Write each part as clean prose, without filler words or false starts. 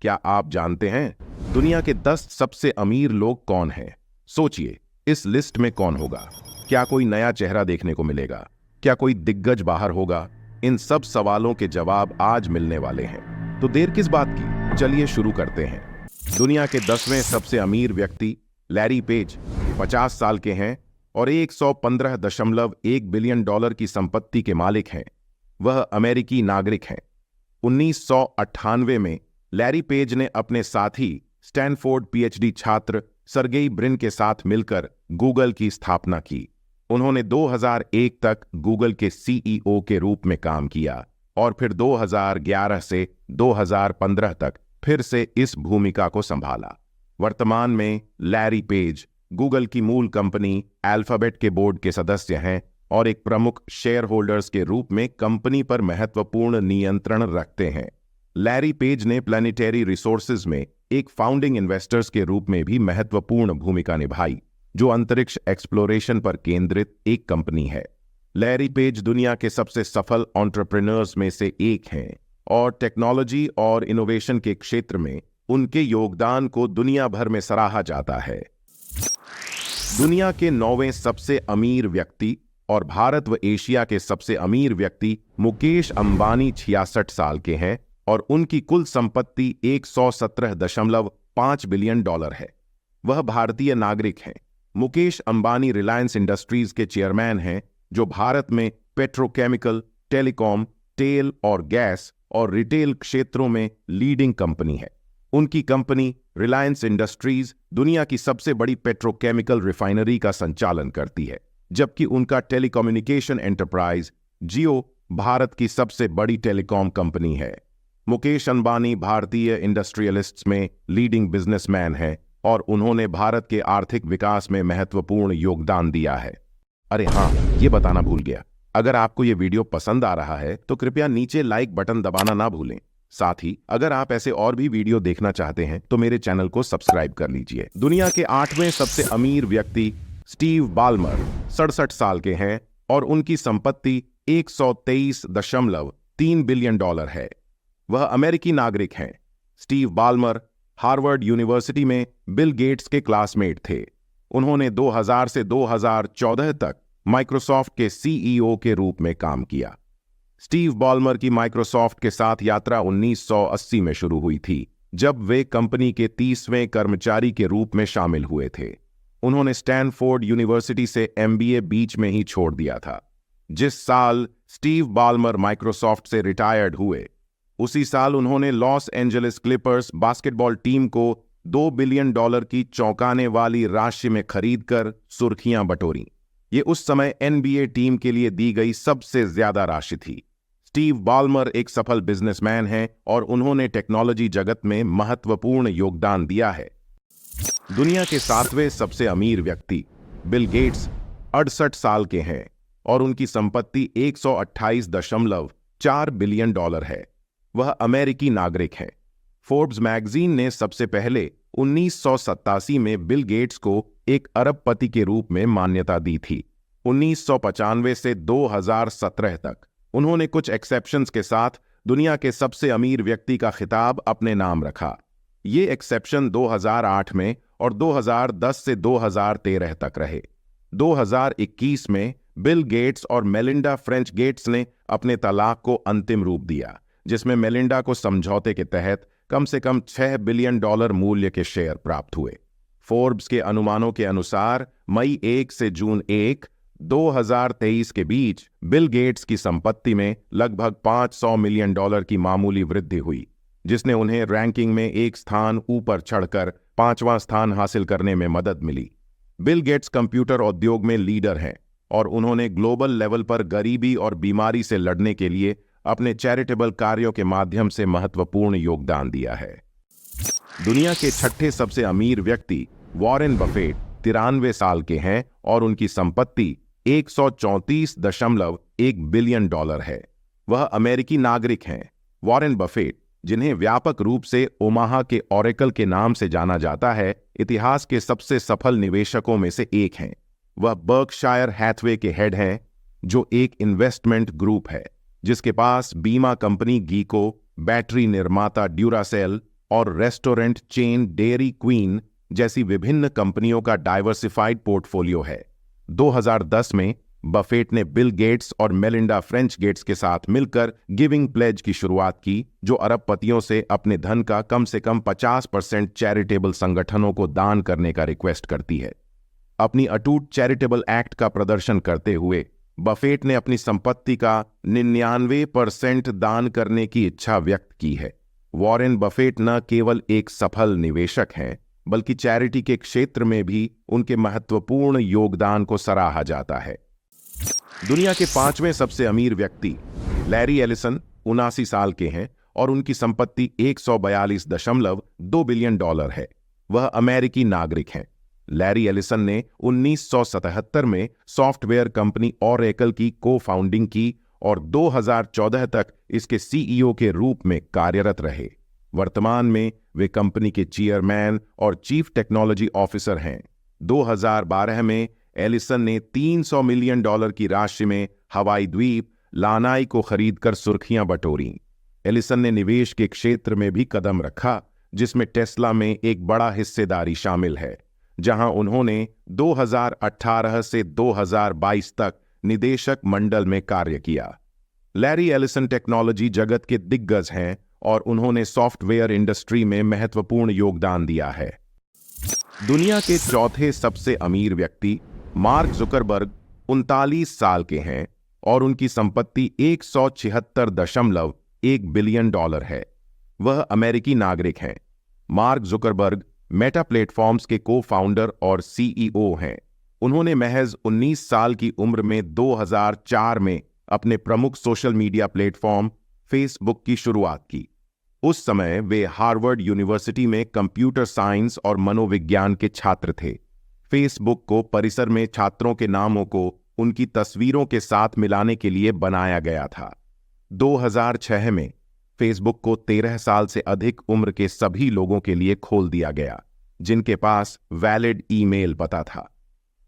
क्या आप जानते हैं दुनिया के 10 सबसे अमीर लोग कौन हैं? सोचिए, इस लिस्ट में कौन होगा? क्या कोई नया चेहरा देखने को मिलेगा? क्या कोई दिग्गज बाहर होगा? इन सब सवालों के जवाब आज मिलने वाले हैं। तो देर किस बात की, चलिए शुरू करते हैं। दुनिया के 10वें सबसे अमीर व्यक्ति लैरी पेज 50 साल के हैं और 115.1 बिलियन डॉलर की संपत्ति के मालिक हैं। वह अमेरिकी नागरिक हैं। 1998 में लैरी पेज ने अपने साथी स्टैनफोर्ड पीएचडी छात्र सर्गेई ब्रिन के साथ मिलकर गूगल की स्थापना की। उन्होंने 2001 तक गूगल के सीईओ के रूप में काम किया और फिर 2011 से 2015 तक फिर से इस भूमिका को संभाला। वर्तमान में लैरी पेज गूगल की मूल कंपनी अल्फाबेट के बोर्ड के सदस्य हैं और एक प्रमुख शेयर होल्डर्स के रूप में कंपनी पर महत्वपूर्ण नियंत्रण रखते हैं। लैरी पेज ने प्लैनेटरी रिसोर्सेज में एक फाउंडिंग इन्वेस्टर्स के रूप में भी महत्वपूर्ण भूमिका निभाई, जो अंतरिक्ष एक्सप्लोरेशन पर केंद्रित एक कंपनी है। लैरी पेज दुनिया के सबसे सफल एंटरप्रेन्योर्स में से एक हैं और टेक्नोलॉजी और इनोवेशन के क्षेत्र में उनके योगदान को दुनिया भर में सराहा जाता है। दुनिया के 9वें सबसे अमीर व्यक्ति और भारत व एशिया के सबसे अमीर व्यक्ति मुकेश अंबानी 66 साल के हैं और उनकी कुल संपत्ति 117.5 बिलियन डॉलर है। वह भारतीय नागरिक हैं। मुकेश अंबानी रिलायंस इंडस्ट्रीज के चेयरमैन हैं, जो भारत में पेट्रोकेमिकल, टेलीकॉम, तेल और गैस और रिटेल क्षेत्रों में लीडिंग कंपनी है। उनकी कंपनी रिलायंस इंडस्ट्रीज दुनिया की सबसे बड़ी पेट्रोकेमिकल रिफाइनरी का संचालन करती है, जबकि उनका टेलीकम्युनिकेशन एंटरप्राइज जियो भारत की सबसे बड़ी टेलीकॉम कंपनी है। मुकेश अंबानी भारतीय इंडस्ट्रियलिस्ट्स में लीडिंग बिजनेसमैन हैं और उन्होंने भारत के आर्थिक विकास में महत्वपूर्ण योगदान दिया है। अरे हाँ, ये बताना भूल गया, अगर आपको ये वीडियो पसंद आ रहा है तो कृपया नीचे लाइक बटन दबाना ना भूलें। साथ ही अगर आप ऐसे और भी वीडियो देखना चाहते हैं तो मेरे चैनल को सब्सक्राइब कर लीजिए। दुनिया के 8वें सबसे अमीर व्यक्ति स्टीव बाल्मर 67 साल के हैं और उनकी संपत्ति 123.3 बिलियन डॉलर है। वह अमेरिकी नागरिक हैं। स्टीव बाल्मर हार्वर्ड यूनिवर्सिटी में बिल गेट्स के क्लासमेट थे। उन्होंने 2000 से 2014 तक माइक्रोसॉफ्ट के सीईओ के रूप में काम किया। स्टीव बाल्मर की माइक्रोसॉफ्ट के साथ यात्रा 1980 में शुरू हुई थी, जब वे कंपनी के 30वें कर्मचारी के रूप में शामिल हुए थे। उन्होंने स्टैनफोर्ड यूनिवर्सिटी से एमबीए बीच में ही छोड़ दिया था। जिस साल स्टीव बाल्मर माइक्रोसॉफ्ट से रिटायर्ड हुए, उसी साल उन्होंने Los Angeles Clippers basketball team को 2 बिलियन डॉलर की चौंकाने वाली राशि में खरीदकर सुर्खियां बटोरी। ये उस समय एनबीए टीम के लिए दी गई सबसे ज्यादा राशि थी। स्टीव बाल्मर एक सफल बिजनेसमैन हैं और उन्होंने टेक्नोलॉजी जगत में महत्वपूर्ण योगदान दिया है। दुनिया के 7वें सबसे अमीर व्यक्ति बिल गेट्स 68 साल के हैं और उनकी संपत्ति 128.4 बिलियन डॉलर है। वह अमेरिकी नागरिक हैं। फोर्ब्स मैगजीन ने सबसे पहले 1987 में बिल गेट्स को एक अरबपति के रूप में मान्यता दी थी। 1995 से 2017 तक उन्होंने कुछ एक्सेप्शंस के साथ दुनिया के सबसे अमीर व्यक्ति का खिताब अपने नाम रखा। ये एक्सेप्शन 2008 में और 2010 से 2013 तक रहे। 2021 में बिल गेट्स और मेलिंडा फ्रेंच गेट्स ने अपने तलाक को अंतिम रूप दिया, जिसमें मेलिंडा को समझौते के तहत कम से कम 6 बिलियन डॉलर मूल्य के शेयर प्राप्त हुए। फोर्ब्स के अनुमानों के अनुसार मई 1 से जून 1, 2023 के बीच बिल गेट्स की संपत्ति में लगभग 500 मिलियन डॉलर की मामूली वृद्धि हुई, जिसने उन्हें रैंकिंग में एक स्थान ऊपर चढ़कर 5वां स्थान हासिल करने में मदद मिली। बिल गेट्स कंप्यूटर उद्योग में लीडर हैं और उन्होंने ग्लोबल लेवल पर गरीबी और बीमारी से लड़ने के लिए अपने चैरिटेबल कार्यों के माध्यम से महत्वपूर्ण योगदान दिया है। दुनिया के 6ठे सबसे अमीर व्यक्ति वॉरेन बफेट 93 साल के हैं और उनकी संपत्ति 134.1 बिलियन डॉलर है। वह अमेरिकी नागरिक हैं। वॉरेन बफेट, जिन्हें व्यापक रूप से ओमाहा के ओरेकल के नाम से जाना जाता है, इतिहास के सबसे सफल निवेशकों में से एक हैं। वह बर्कशायर हैथवे के हेड हैं, जो एक इन्वेस्टमेंट ग्रुप है जिसके पास बीमा कंपनी गीको, बैटरी निर्माता ड्यूरासेल और रेस्टोरेंट चेन डेयरी क्वीन जैसी विभिन्न कंपनियों का डाइवर्सिफाइड पोर्टफोलियो है। 2010 में बफेट ने बिल गेट्स और मेलिंडा फ्रेंच गेट्स के साथ मिलकर गिविंग प्लेज की शुरुआत की, जो अरबपतियों से अपने धन का कम से कम 50% चैरिटेबल संगठनों को दान करने का रिक्वेस्ट करती है। अपनी अटूट चैरिटेबल एक्ट का प्रदर्शन करते हुए बफेट ने अपनी संपत्ति का 99% दान करने की इच्छा व्यक्त की है। वॉरेन बफेट न केवल एक सफल निवेशक हैं, बल्कि चैरिटी के क्षेत्र में भी उनके महत्वपूर्ण योगदान को सराहा जाता है। दुनिया के 5वें सबसे अमीर व्यक्ति लैरी एलिसन 79 साल के हैं और उनकी संपत्ति $142.2 बिलियन है। वह अमेरिकी नागरिक हैं। लैरी एलिसन ने 1977 में सॉफ्टवेयर कंपनी ओरेकल की को-फाउंडिंग की और 2014 तक इसके सीईओ के रूप में कार्यरत रहे। वर्तमान में वे कंपनी के चेयरमैन और चीफ टेक्नोलॉजी ऑफिसर हैं। 2012 में एलिसन ने $300 मिलियन की राशि में हवाई द्वीप लानाई को खरीदकर सुर्खियां बटोरी। एलिसन ने निवेश के क्षेत्र में भी कदम रखा, जिसमें टेस्ला में एक बड़ा हिस्सेदारी शामिल है, जहां उन्होंने 2018 से 2022 तक निदेशक मंडल में कार्य किया। लैरी एलिसन टेक्नोलॉजी जगत के दिग्गज हैं और उन्होंने सॉफ्टवेयर इंडस्ट्री में महत्वपूर्ण योगदान दिया है। दुनिया के चौथे सबसे अमीर व्यक्ति मार्क जुकरबर्ग 39 साल के हैं और उनकी संपत्ति $176.1 बिलियन है। वह अमेरिकी नागरिक हैं। मार्क जुकरबर्ग मेटा प्लेटफॉर्म्स के को-फाउंडर और सीईओ हैं। उन्होंने महज 19 साल की उम्र में 2004 में अपने प्रमुख सोशल मीडिया प्लेटफॉर्म फेसबुक की शुरुआत की। उस समय वे हार्वर्ड यूनिवर्सिटी में कंप्यूटर साइंस और मनोविज्ञान के छात्र थे। फेसबुक को परिसर में छात्रों के नामों को उनकी तस्वीरों के साथ मिलाने के लिए बनाया गया था। 2006 में फेसबुक को 13 साल से अधिक उम्र के सभी लोगों के लिए खोल दिया गया, जिनके पास वैलिड ईमेल पता था।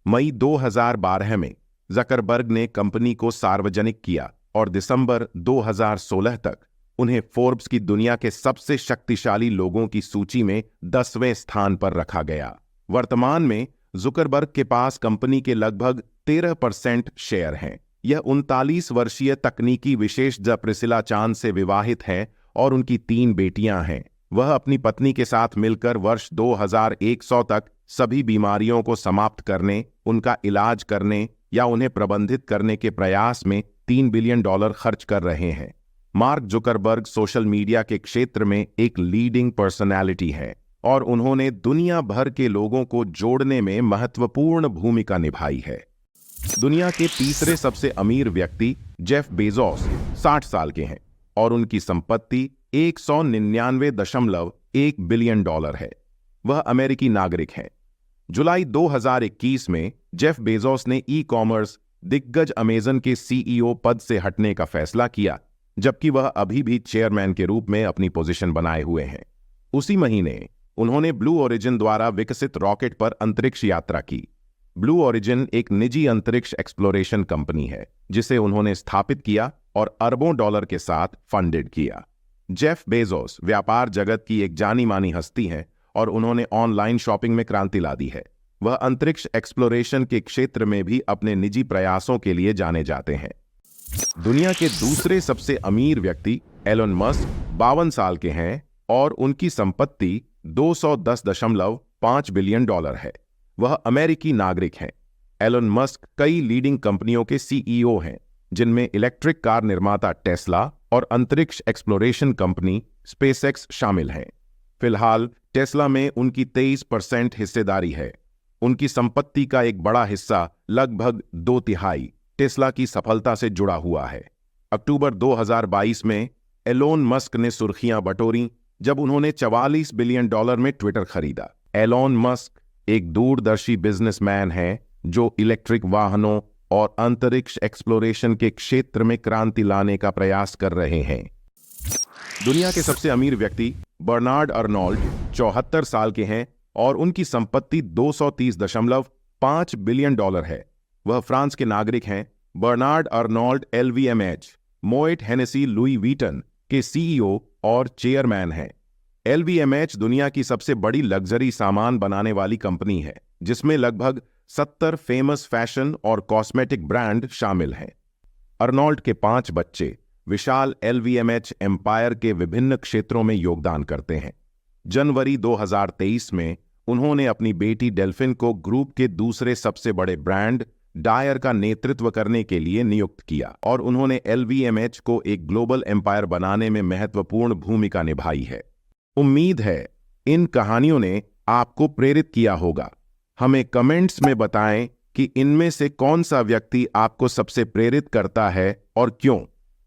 मई 2012 में जकरबर्ग ने कंपनी को सार्वजनिक किया और दिसंबर 2016 तक उन्हें फोर्ब्स की दुनिया के सबसे शक्तिशाली लोगों की सूची में 10वें स्थान पर रखा गया। वर्तमान में जुकरबर्ग के पास कंपनी के लगभग 13% शेयर हैं। यह 39 वर्षीय तकनीकी विशेषज्ञ प्रिसिला चांद से विवाहित है और उनकी 3 बेटियां हैं। वह अपनी पत्नी के साथ मिलकर वर्ष 2100 तक सभी बीमारियों को समाप्त करने, उनका इलाज करने या उन्हें प्रबंधित करने के प्रयास में $3 बिलियन खर्च कर रहे हैं। मार्क जुकरबर्ग सोशल मीडिया के क्षेत्र में एक लीडिंग पर्सनैलिटी है और उन्होंने दुनिया भर के लोगों को जोड़ने में महत्वपूर्ण भूमिका निभाई है। दुनिया के तीसरे सबसे अमीर व्यक्ति जेफ बेजोस 60 साल के हैं और उनकी संपत्ति $199.1 बिलियन है। वह अमेरिकी नागरिक हैं। जुलाई 2021 में जेफ बेजोस ने ई-कॉमर्स दिग्गज अमेजन के सीईओ पद से हटने का फैसला किया, जबकि वह अभी भी चेयरमैन के रूप में अपनी पोजीशन बनाए हुए हैं। उसी महीने उन्होंने ब्लू ओरिजिन द्वारा विकसित रॉकेट पर अंतरिक्ष यात्रा की। ब्लू ओरिजिन एक निजी अंतरिक्ष एक्सप्लोरेशन कंपनी है, जिसे उन्होंने स्थापित किया और अरबों डॉलर के साथ फंडेड किया। जेफ बेजोस व्यापार जगत की एक जानी मानी हस्ती हैं और उन्होंने ऑनलाइन शॉपिंग में क्रांति ला दी है। वह अंतरिक्ष एक्सप्लोरेशन के क्षेत्र में भी अपने निजी प्रयासों के लिए जाने जाते हैं। दुनिया के दूसरे सबसे अमीर व्यक्ति एलन मस्क 52 साल के हैं और उनकी संपत्ति $210.5 बिलियन है। वह अमेरिकी नागरिक हैं। एलन मस्क कई लीडिंग कंपनियों के सीईओ हैं, जिनमें इलेक्ट्रिक कार निर्माता टेस्ला और अंतरिक्ष एक्सप्लोरेशन कंपनी स्पेसएक्स शामिल हैं। फिलहाल टेस्ला में उनकी 23% हिस्सेदारी है। उनकी संपत्ति का एक बड़ा हिस्सा, लगभग 2/3, टेस्ला की सफलता से जुड़ा हुआ है। अक्टूबर 2022 में एलोन मस्क ने सुर्खियां बटोरी जब उन्होंने $44 बिलियन में ट्विटर खरीदा। एलोन मस्क एक दूरदर्शी बिजनेसमैन हैं जो इलेक्ट्रिक वाहनों और अंतरिक्ष एक्सप्लोरेशन के क्षेत्र में क्रांति लाने का प्रयास कर रहे हैं। दुनिया के सबसे अमीर व्यक्ति बर्नार्ड अर्नोल्ड 74 साल के हैं और उनकी संपत्ति $230.5 बिलियन है। वह फ्रांस के नागरिक हैं। Bernard Arnold LVMH, Moet Hennessy Louis Vuitton के सीईओ और चेयरमैन हैं। LVMH दुनिया की सबसे बड़ी लग्जरी सामान बनाने वाली कंपनी है, जिसमें लगभग 70 फेमस फैशन और कॉस्मेटिक ब्रांड शामिल हैं। अर्नोल्ड के 5 बच्चे विशाल LVMH एम्पायर के विभिन्न क्षेत्रों में योगदान करते हैं। जनवरी 2023 में उन्होंने अपनी बेटी डेल्फिन को ग्रुप के दूसरे सबसे बड़े ब्रांड डायर का नेतृत्व करने के लिए नियुक्त किया और उन्होंने LVMH को एक ग्लोबल एम्पायर बनाने में महत्वपूर्ण भूमिका निभाई है। उम्मीद है इन कहानियों ने आपको प्रेरित किया होगा। हमें कमेंट्स में बताएं कि इनमें से कौन सा व्यक्ति आपको सबसे प्रेरित करता है और क्यों।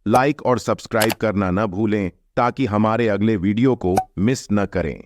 लाइक और सब्सक्राइब करना न भूलें ताकि हमारे अगले वीडियो को मिस न करें।